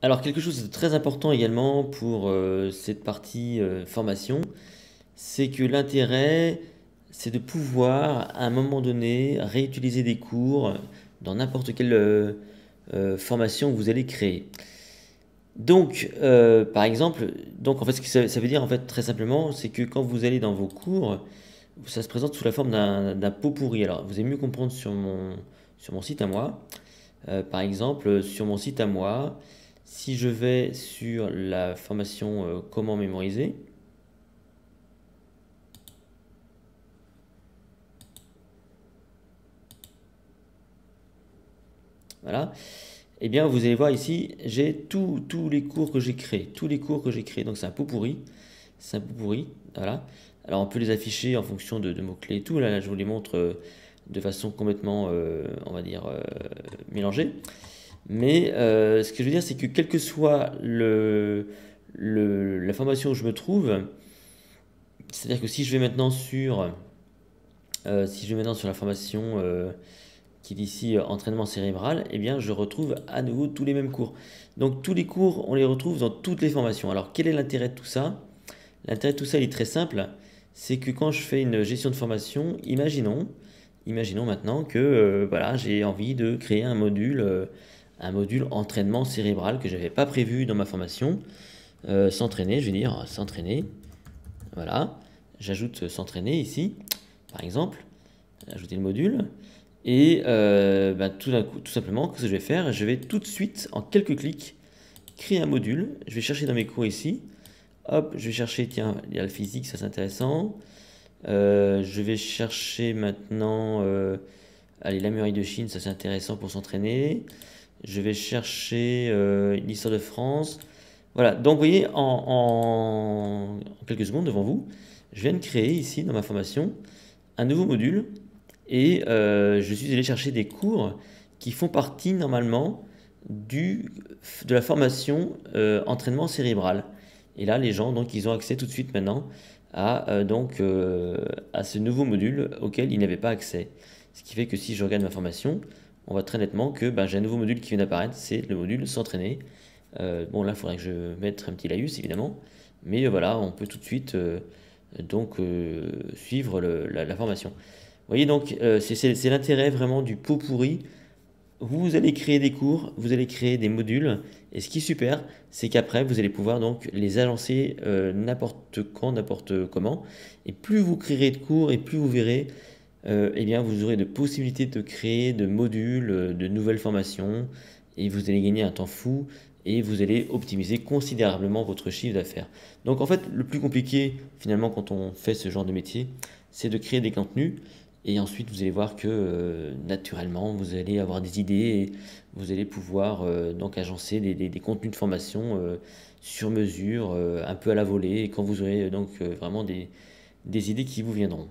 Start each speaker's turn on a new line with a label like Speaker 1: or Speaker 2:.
Speaker 1: Alors quelque chose de très important également pour cette partie formation, c'est que l'intérêt, c'est de pouvoir à un moment donné réutiliser des cours dans n'importe quelle formation que vous allez créer. Donc, par exemple, donc en fait, ce que ça veut dire en fait très simplement, c'est que quand vous allez dans vos cours, ça se présente sous la forme d'un pot pourri. Alors, vous allez mieux comprendre sur mon site à moi. Par exemple, sur mon site à moi, si je vais sur la formation comment mémoriser, voilà, eh bien vous allez voir ici, j'ai tous les cours que j'ai créés, tous les cours que j'ai créés. Donc c'est un pot pourri, c'est un pot pourri, voilà. Alors on peut les afficher en fonction de mots-clés et tout. Là, je vous les montre de façon complètement, on va dire, mélangée. Mais ce que je veux dire, c'est que quel que soit la formation où je me trouve, c'est-à-dire que si je vais maintenant sur la formation qui est ici entraînement cérébral, eh bien je retrouve à nouveau tous les mêmes cours. Donc tous les cours, on les retrouve dans toutes les formations. Alors quel est l'intérêt de tout ça? L'intérêt de tout ça, il est très simple. C'est que quand je fais une gestion de formation, imaginons maintenant que voilà, j'ai envie de créer un module entraînement cérébral que je n'avais pas prévu dans ma formation. S'entraîner, je vais dire s'entraîner. Voilà, j'ajoute s'entraîner ici, par exemple, ajouter le module. Et bah, tout simplement, ce que je vais faire, je vais tout de suite, en quelques clics, créer un module. Je vais chercher dans mes cours ici. Hop, je vais chercher, tiens, il y a le physique, ça c'est intéressant. Je vais chercher maintenant, allez, la muraille de Chine, ça c'est intéressant pour s'entraîner. Je vais chercher l'histoire de France. Voilà, donc vous voyez, en quelques secondes devant vous, je viens de créer ici dans ma formation un nouveau module et je suis allé chercher des cours qui font partie normalement de la formation entraînement cérébral. Et là, les gens, donc, ils ont accès tout de suite maintenant à ce nouveau module auquel ils n'avaient pas accès. Ce qui fait que si je regarde ma formation, on voit très nettement que ben, j'ai un nouveau module qui vient d'apparaître, c'est le module s'entraîner. Bon, là, il faudrait que je mette un petit laïus, évidemment. Mais voilà, on peut tout de suite suivre la formation. Vous voyez, donc, c'est l'intérêt vraiment du pot pourri. Vous allez créer des cours, vous allez créer des modules. Et ce qui est super, c'est qu'après, vous allez pouvoir donc les agencer n'importe quand, n'importe comment. Et plus vous créerez de cours et plus vous verrez, eh bien, vous aurez de possibilités de créer de modules, de nouvelles formations. Et vous allez gagner un temps fou et vous allez optimiser considérablement votre chiffre d'affaires. Donc en fait, le plus compliqué finalement quand on fait ce genre de métier, c'est de créer des contenus et ensuite vous allez voir que naturellement vous allez avoir des idées et vous allez pouvoir donc agencer des contenus de formation sur mesure, un peu à la volée et quand vous aurez donc vraiment des idées qui vous viendront.